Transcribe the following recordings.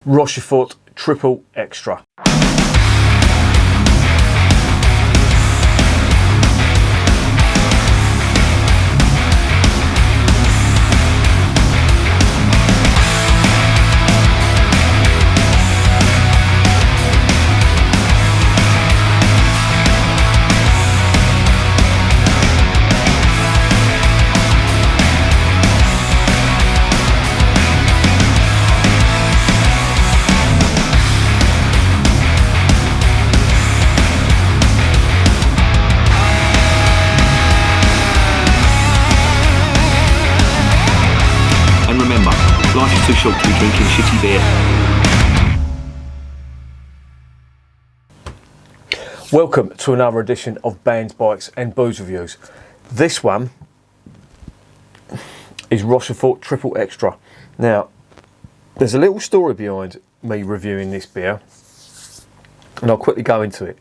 Rochefort Triple Extra. Life is too short to be drinking shitty beer. Welcome to another edition of Bands, Bikes and Booze Reviews. This one is Rochefort Triple Extra. Now, there's a little story behind me reviewing this beer, and I'll quickly go into it.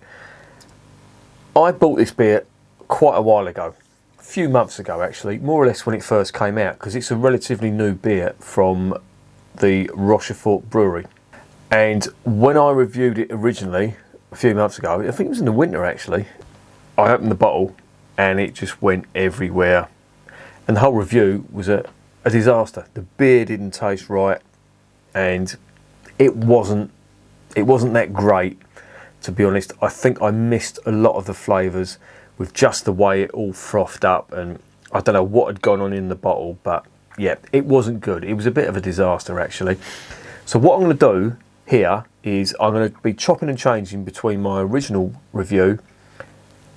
I bought this beer quite a while ago. A few months ago actually, more or less when it first came out, because it's a relatively new beer from the Rochefort Brewery. And when I reviewed it originally a few months ago, I think it was in the winter actually, I opened the bottle and it just went everywhere. And the whole review was a disaster. The beer didn't taste right and it wasn't that great, to be honest. I think I missed a lot of the flavours with just the way it all frothed up, and I don't know what had gone on in the bottle, but yeah, it wasn't good. It was a bit of a disaster actually. So what I'm going to do here is I'm going to be chopping and changing between my original review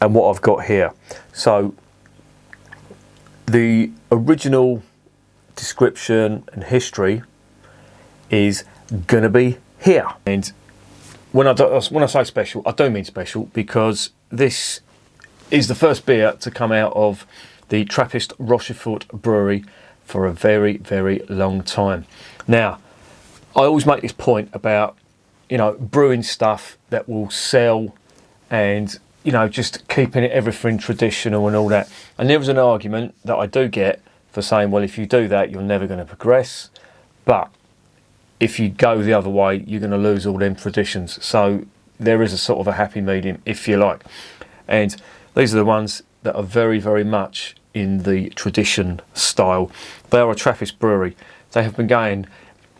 and what I've got here. So the original description and history is going to be here. And when I say special, I do mean special, because this is the first beer to come out of the Trappist Rochefort Brewery for a very, very long time. Now, I always make this point about, brewing stuff that will sell and, just keeping everything traditional and all that. And there was an argument that I do get for saying, well, if you do that, you're never going to progress. But if you go the other way, you're going to lose all them traditions. So there is a sort of a happy medium, if you like. And these are the ones that are very, very much in the tradition style. They are a Trappist brewery. They have been going,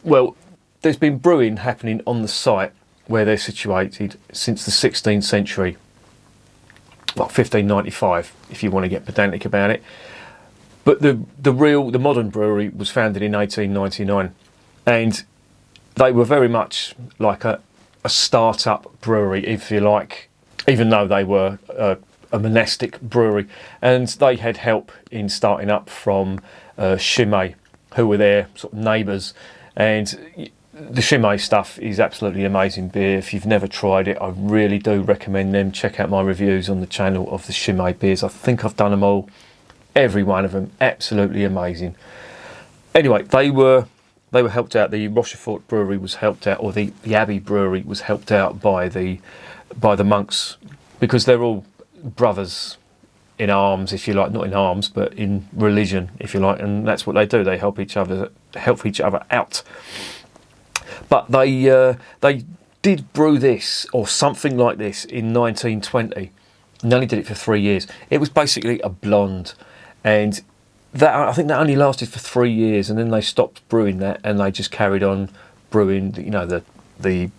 well, there's been brewing happening on the site where they're situated since the 16th century. Well, 1595, if you want to get pedantic about it. But the modern brewery was founded in 1899. And they were very much like a start-up brewery, if you like, even though they were a monastic brewery, and they had help in starting up from Chimay, who were their sort of neighbours. And the Chimay stuff is absolutely amazing beer. If you've never tried it, I really do recommend them. Check out my reviews on the channel of the Chimay beers. I think I've done them all, every one of them, absolutely amazing. Anyway, they were helped out. The Rochefort Brewery was helped out, or the Abbeye Brewery was helped out by the monks, because they're all brothers in arms, if you like, not in arms, but in religion, if you like, and that's what they do. They help each other out. But they did brew this, or something like this, in 1920, and they only did it for 3 years. It was basically a blonde, and I think that only lasted for 3 years, and then they stopped brewing that, and they just carried on brewing, the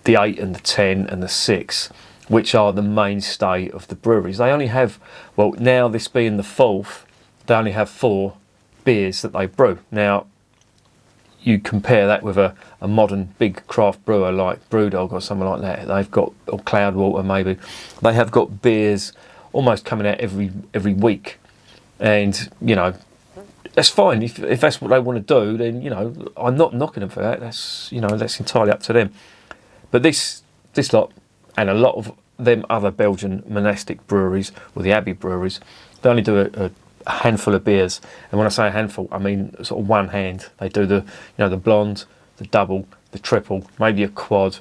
8 and the 10 and the 6. Which are the mainstay of the breweries. They only have, well, now this being the 4th, they only have 4 beers that they brew. Now, you compare that with a modern big craft brewer like Brewdog or something like that. They've got, or Cloudwater maybe, they have got beers almost coming out every week. And, that's fine. If that's what they want to do, then, I'm not knocking them for that. That's entirely up to them. But this lot, and a lot of them other Belgian monastic breweries, or the Abbey breweries, they only do a handful of beers. And when I say a handful, I mean sort of one hand. They do the blonde, the double, the triple, maybe a quad,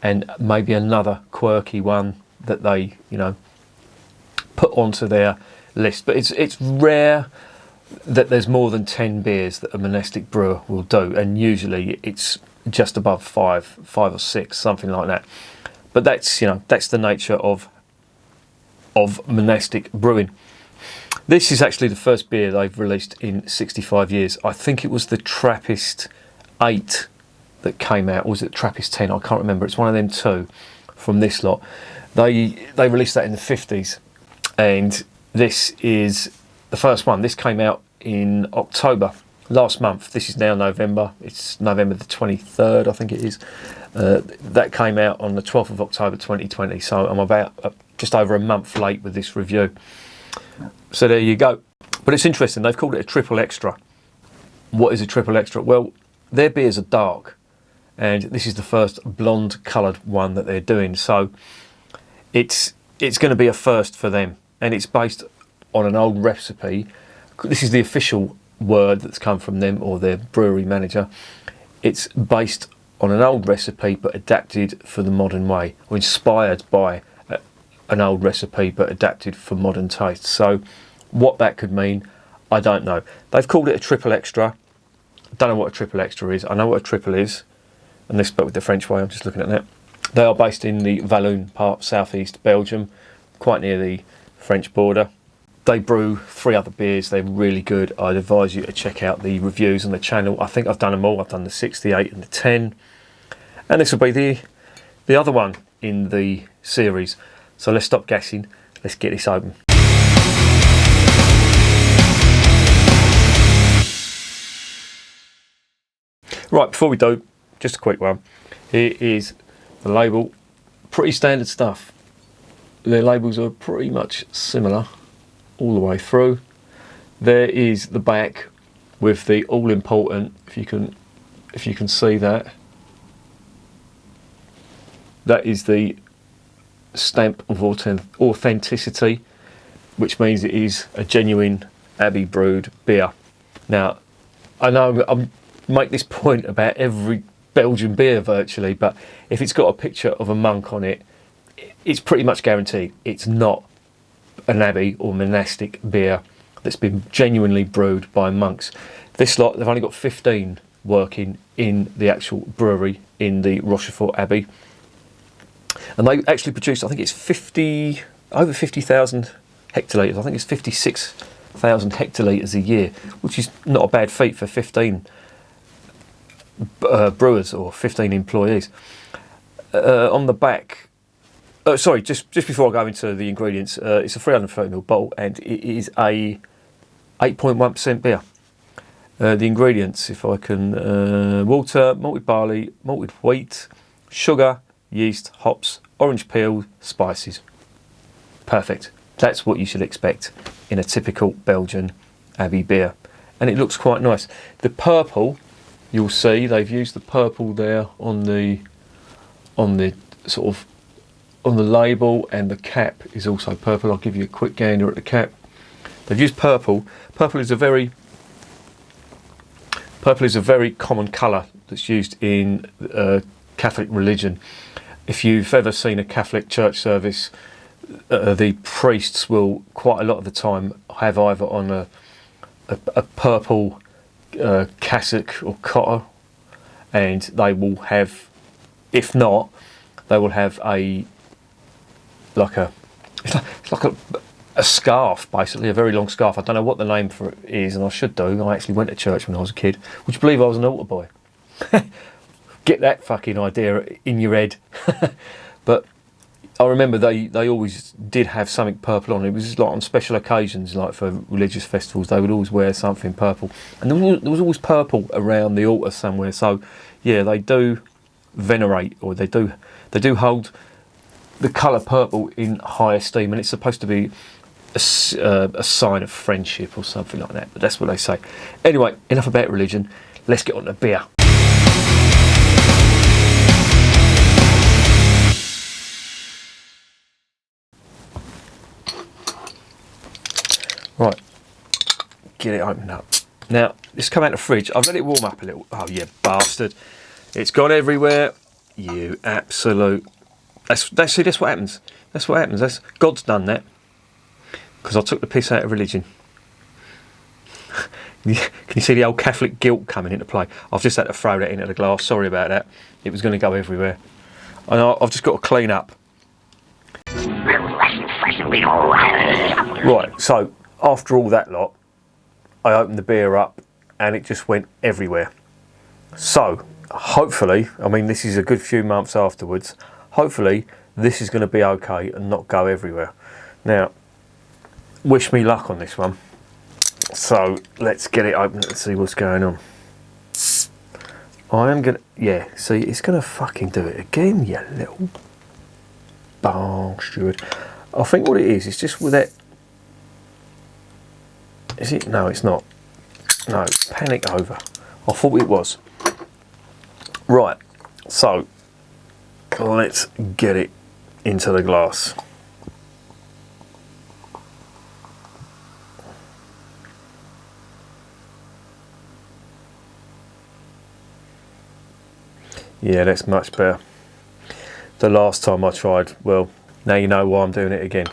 and maybe another quirky one that they, put onto their list. But it's rare that there's more than 10 beers that a monastic brewer will do, and usually it's just above 5 or 6, something like that. But that's the nature of monastic brewing. This is actually the first beer they've released in 65 years. I think it was the Trappist 8 that came out, or was it Trappist 10? I can't remember. It's one of them two from this lot. They released that in the 50s, and this is the first one. This came out in October last month. This is now November. It's November the 23rd, I think it is. That came out on the 12th of October 2020, so I'm about just over a month late with this review. So there you go. But it's interesting, they've called it a triple extra. What is a triple extra? Well, their beers are dark, and this is the first blonde coloured one that they're doing, so it's going to be a first for them, and it's based on an old recipe. This is the official word that's come from them, or their brewery manager. It's based on an old recipe but adapted for the modern way, or inspired by an old recipe but adapted for modern taste. So what that could mean, I don't know. They've called it a triple extra. I don't know what a triple extra is. I know what a triple is, and this spelled with the French way. I'm just looking at that. They are based in the Walloon part, southeast Belgium, quite near the French border. They brew 3 other beers. They're really good. I'd advise you to check out the reviews on the channel. I think I've done them all. I've done the 6, the 8 and the 10. And this will be the other one in the series. So let's stop gassing. Let's get this open. Right, before we do, just a quick one. Here is the label. Pretty standard stuff. Their labels are pretty much similar all the way through. There is the back with the all important, if you can see that. That is the stamp of authenticity, which means it is a genuine Abbey brewed beer. Now, I know I make this point about every Belgian beer virtually, but if it's got a picture of a monk on it, it's pretty much guaranteed it's not an Abbey or monastic beer that's been genuinely brewed by monks. This lot, they've only got 15 working in the actual brewery in the Rochefort Abbey. And they actually produce, I think it's over 50,000 hectolitres. I think it's 56,000 hectolitres a year, which is not a bad feat for 15 brewers or 15 employees. On the back, sorry, just before I go into the ingredients, it's a 330ml bottle, and it is a 8.1% beer. The ingredients, if I can, water, malted barley, malted wheat, sugar, yeast, hops, orange peel, spices. Perfect. That's what you should expect in a typical Belgian Abbey beer. And it looks quite nice. The purple, you'll see, they've used the purple there on the sort of, on the label, and the cap is also purple. I'll give you a quick gander at the cap. They've used purple. Purple is a very common colour that's used in Catholic religion. If you've ever seen a Catholic church service, the priests will quite a lot of the time have either on a purple cassock or cotter, and they will have, if not, they will have it's like a scarf, basically, a very long scarf. I don't know what the name for it is, and I should do. I actually went to church when I was a kid. Would you believe I was an altar boy? Get that fucking idea in your head. But I remember they always did have something purple on. It was just like on special occasions, like for religious festivals, they would always wear something purple. And there was always purple around the altar somewhere. So yeah, they do venerate, or they do hold the colour purple in high esteem, and it's supposed to be a sign of friendship or something like that. But that's what they say. Anyway, enough about religion. Let's get on to beer. Right, get it opened up. Now, this come out of the fridge. I've let it warm up a little. Oh, you bastard. It's gone everywhere. You absolute... That's what happens. That's what happens. God's done that. Because I took the piss out of religion. Can you see the old Catholic guilt coming into play? I've just had to throw that into the glass. Sorry about that. It was going to go everywhere. And I've just got to clean up. Right, so after all that lot, I opened the beer up and it just went everywhere. So hopefully, I mean, this is a good few months afterwards, hopefully this is going to be okay and not go everywhere. Now, wish me luck on this one. So let's get it open and see what's going on. I am gonna, yeah, see, it's gonna fucking do it again, you little bastard. I think what it is, it's just with that. Is it? No, it's not. No, panic over. I thought it was. Right, so let's get it into the glass. Yeah, that's much better. The last time I tried, well, now you know why I'm doing it again.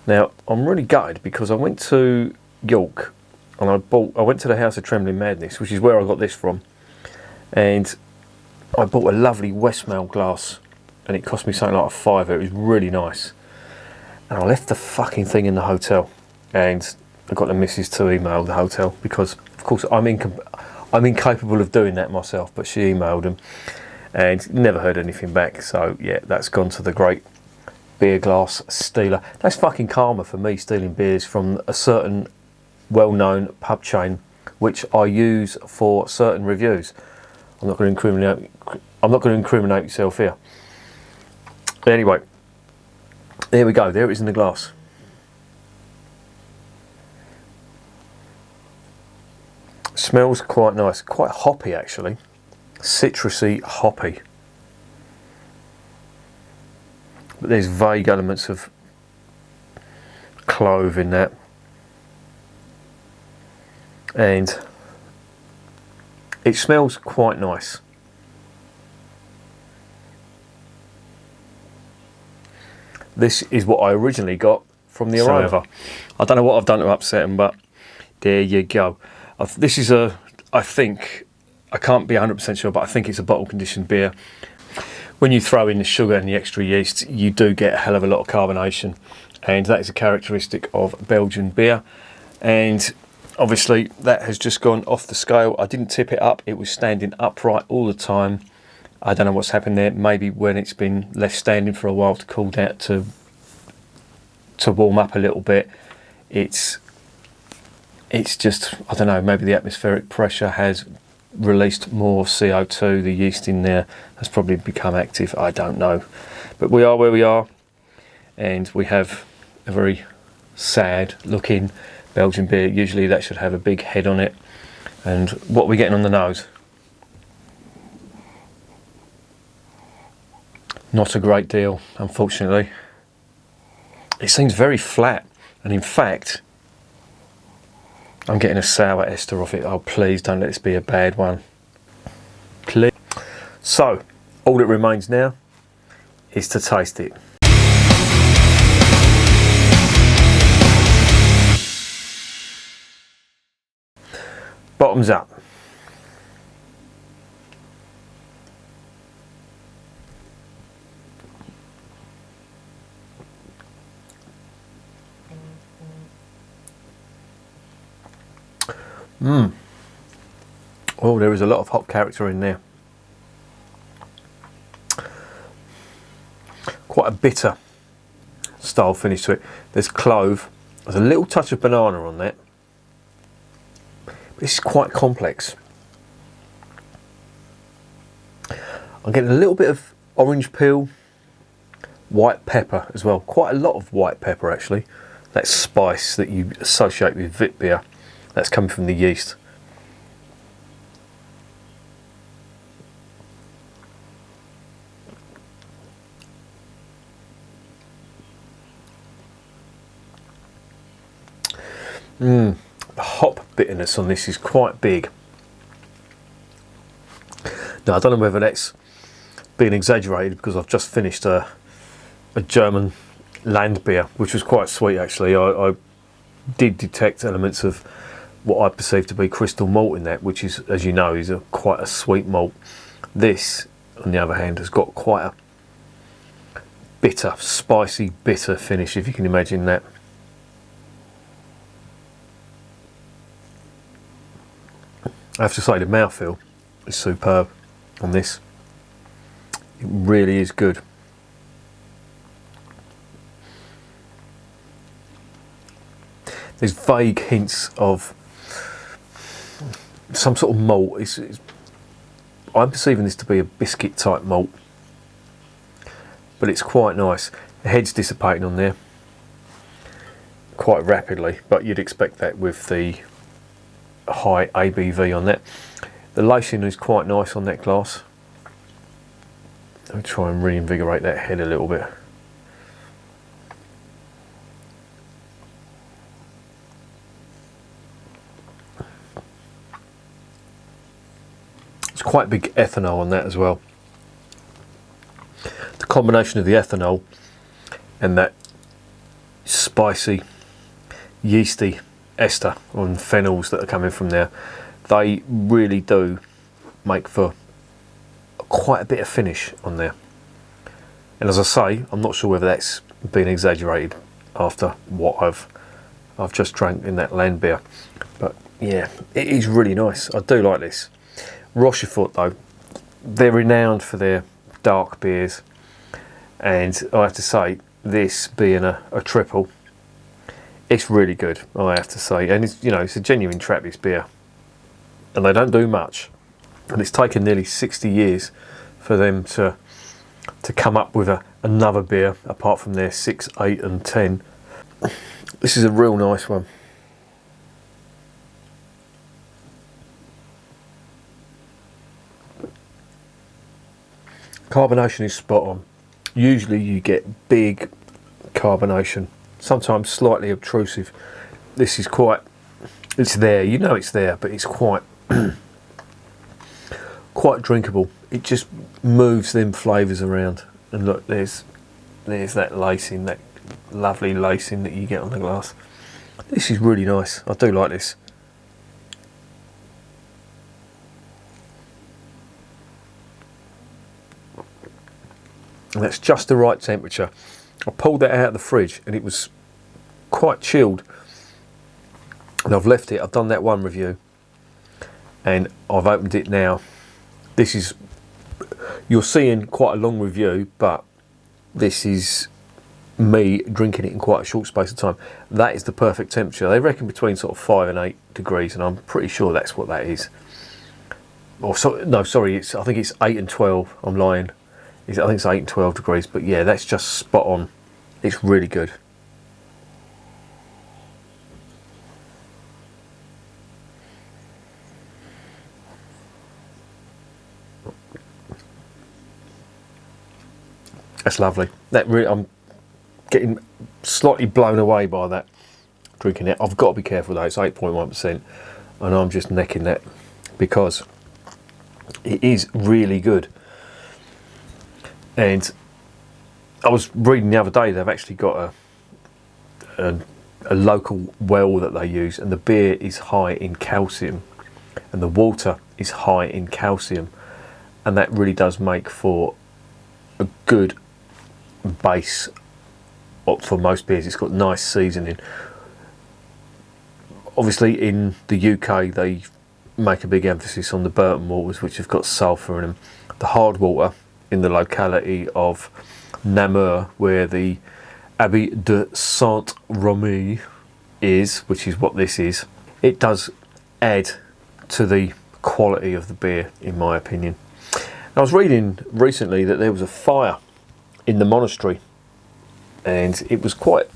Now, I'm really gutted because I went to York and I went to the House of Trembling Madness, which is where I got this from, and I bought a lovely Westmail glass and it cost me something like a £5. It was really nice. And I left the fucking thing in the hotel, and I got the missus to email the hotel because, of course, I'm incapable of doing that myself, but she emailed them and never heard anything back. So, yeah, that's gone to the great beer glass stealer. That's fucking karma for me, stealing beers from a certain well-known pub chain, which I use for certain reviews. I'm not going to incriminate myself here. Anyway, there we go. There it is in the glass. Smells quite nice, quite hoppy actually, citrusy, hoppy. But there's vague elements of clove in that, and it smells quite nice. This is what I originally got from the aroma. I don't know what I've done to upset them, but there you go. This is I think, I can't be 100% sure, but I think it's a bottle conditioned beer. When you throw in the sugar and the extra yeast, you do get a hell of a lot of carbonation, and that is a characteristic of Belgian beer. And obviously that has just gone off the scale. I didn't tip it up, it was standing upright all the time. I don't know what's happened there. Maybe when it's been left standing for a while to cool down, to warm up a little bit, it's just, I don't know, maybe the atmospheric pressure has released more CO2, the yeast in there has probably become active, I don't know. But we are where we are, and we have a very sad looking Belgian beer. Usually that should have a big head on it. And what are we getting on the nose? Not a great deal, unfortunately. It seems very flat, and in fact, I'm getting a sour ester off it. Oh, please don't let this be a bad one. Please. So, all that remains now is to taste it. Bottoms up. Oh, there is a lot of hop character in there. Quite a bitter style finish to it. There's clove. There's a little touch of banana on that. This is quite complex. I'm getting a little bit of orange peel, white pepper as well. Quite a lot of white pepper actually. That spice that you associate with Vit beer. That's coming from the yeast. The hop bitterness on this is quite big. Now I don't know whether that's being exaggerated because I've just finished a German land beer, which was quite sweet actually. I did detect elements of what I perceive to be crystal malt in that, which is, as you know, is quite a sweet malt. This, on the other hand, has got quite a bitter, spicy, bitter finish, if you can imagine that. I have to say the mouthfeel is superb on this. It really is good. There's vague hints of some sort of malt. I'm perceiving this to be a biscuit type malt, but it's quite nice. The head's dissipating on there quite rapidly, but you'd expect that with the high ABV on that. The lacing is quite nice on that glass. I'll try and reinvigorate that head a little bit. It's quite big ethanol on that as well. The combination of the ethanol and that spicy, yeasty ester on phenols that are coming from there, they really do make for quite a bit of finish on there. And as I say, I'm not sure whether that's been exaggerated after what I've just drank in that land beer, but yeah, it is really nice. I do like this. Rochefort though, they're renowned for their dark beers, and I have to say, this being a Tripel, it's really good, I have to say. And it's, you know, it's a genuine Trappist beer, and they don't do much, and it's taken nearly 60 years for them to come up with another beer apart from their 6, 8 and 10. This is a real nice one. Carbonation is spot on. Usually you get big carbonation, sometimes slightly obtrusive. This is quite, it's there, you know it's there, but it's quite quite drinkable. It just moves them flavours around. And look, there's that lacing, that lovely lacing that you get on the glass. This is really nice. I do like this. And that's just the right temperature. I pulled that out of the fridge and it was quite chilled, and I've left it. I've done that one review and I've opened it now. This is, you're seeing quite a long review, but this is me drinking it in quite a short space of time. That is the perfect temperature. They reckon between sort of 5 and 8 degrees, and I'm pretty sure that's what that is. Or so, no, sorry, I think it's 8 and 12. I'm lying. I think it's 8 and 12 degrees, but yeah, that's just spot on. It's really good. That's lovely. That really, I'm getting slightly blown away by that. Drinking it, I've got to be careful though. It's 8.1%, and I'm just necking that because it is really good. And I was reading the other day, they've actually got a local well that they use, and the beer is high in calcium and the water is high in calcium, and that really does make for a good base for most beers. It's got nice seasoning. Obviously in the UK they make a big emphasis on the Burton waters, which have got sulphur in them. The hard water in the locality of Namur, where the Abbey de Saint-Remy is, which is what this is, it does add to the quality of the beer, in my opinion. I was reading recently that there was a fire in the monastery, and it was quite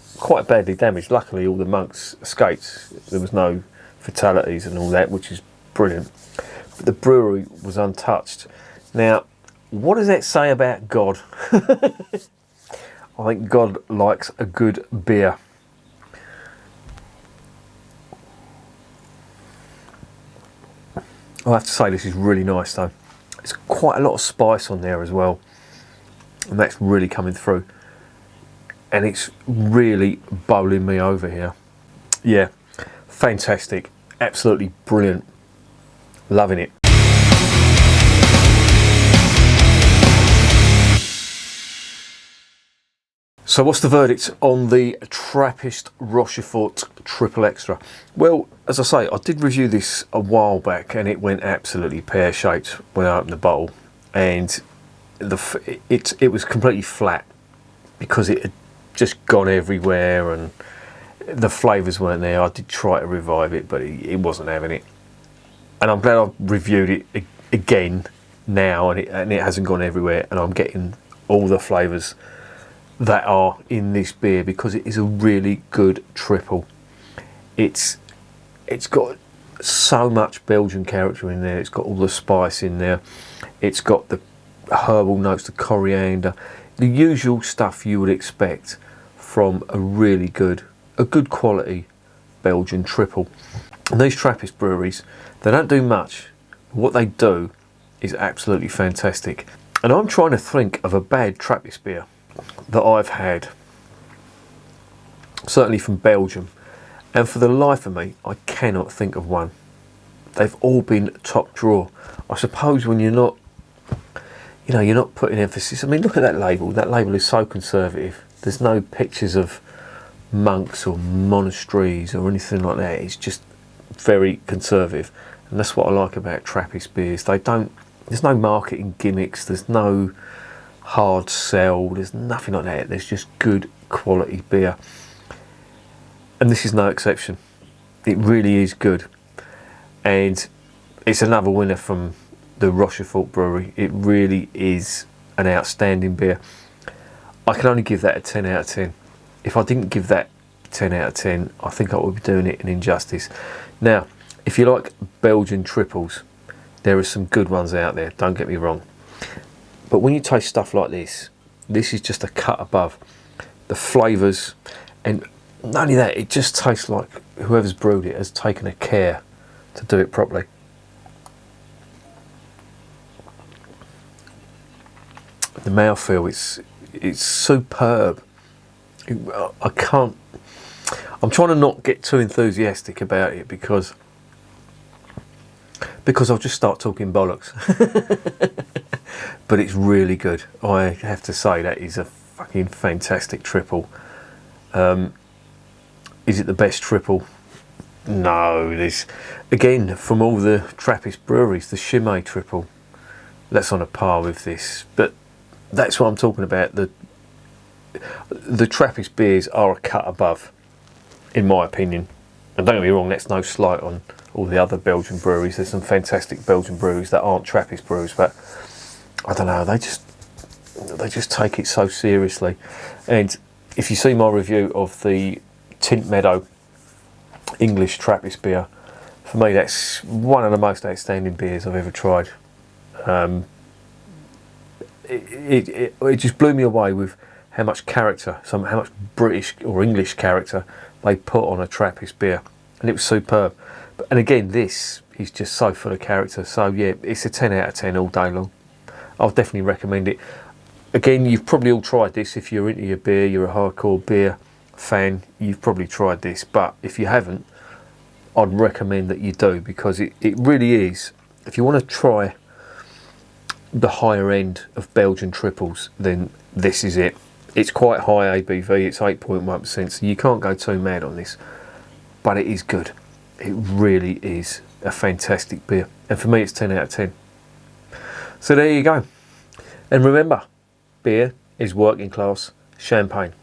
badly damaged. Luckily all the monks escaped. There was no fatalities and all that, which is brilliant. But the brewery was untouched. Now, what does that say about God? I think God likes a good beer. I have to say, this is really nice though. There's quite a lot of spice on there as well, and that's really coming through. and it's really bowling me over here. Yeah, fantastic, absolutely brilliant, loving it. So what's the verdict on the Trappist Rochefort Triple Extra? Well, as I say, I did review this a while back and it went absolutely pear-shaped when I opened the bottle, and it was completely flat because it had just gone everywhere and the flavours weren't there. I did try to revive it, but it wasn't having it. And I'm glad I've reviewed it again now, and it hasn't gone everywhere, and I'm getting all the flavours that are in this beer, because it is a really good triple. It's got so much Belgian character in there. It's got all the spice in there. It's got the herbal notes, the coriander, the usual stuff you would expect from a good quality Belgian triple. And these Trappist breweries, they don't do much. What they do is absolutely fantastic. And I'm trying to think of a bad Trappist beer that I've had, certainly from Belgium, and for the life of me I cannot think of one. They've all been top drawer. I suppose when you're not putting emphasis. I mean, look at that label. That label is so conservative. There's no pictures of monks or monasteries or anything like that. It's just very conservative, and that's what I like about Trappist beers. There's no marketing gimmicks. There's no hard sell, there's nothing like that. There's just good quality beer, and this is no exception. It really is good, and it's another winner from the Rochefort Brewery. It really is an outstanding beer. I can only give that a 10 out of 10. If I didn't give that 10 out of 10, I think I would be doing it an injustice. Now, if you like Belgian triples, there are some good ones out there, don't get me wrong. But when you taste stuff like this is just a cut above. The flavours, and not only that, it just tastes like whoever's brewed it has taken a care to do it properly. The mouthfeel, it's superb. I'm trying to not get too enthusiastic about it because I'll just start talking bollocks. But it's really good. I have to say, that is a fucking fantastic triple. Is it the best triple? No. There's, again, from all the Trappist breweries, the Chimay triple, that's on a par with this. But that's what I'm talking about. The Trappist beers are a cut above, in my opinion. And don't get me wrong, that's no slight on all the other Belgian breweries. There's some fantastic Belgian breweries that aren't Trappist breweries, but I don't know, they just take it so seriously. And if you see my review of the Tint Meadow English Trappist beer, for me that's one of the most outstanding beers I've ever tried. It just blew me away with how much character, how much British or English character they put on a Trappist beer, and it was superb. And again, this is just so full of character. So yeah, it's a 10 out of 10 all day long. I'll definitely recommend it. Again, you've probably all tried this. If you're into your beer, you're a hardcore beer fan, you've probably tried this. But if you haven't, I'd recommend that you do, because it really is. If you want to try the higher end of Belgian triples, then this is it. It's quite high ABV, it's 8.1%, so you can't go too mad on this. But it is good. It really is a fantastic beer. And for me, it's 10 out of 10. So there you go. And remember, beer is working class champagne.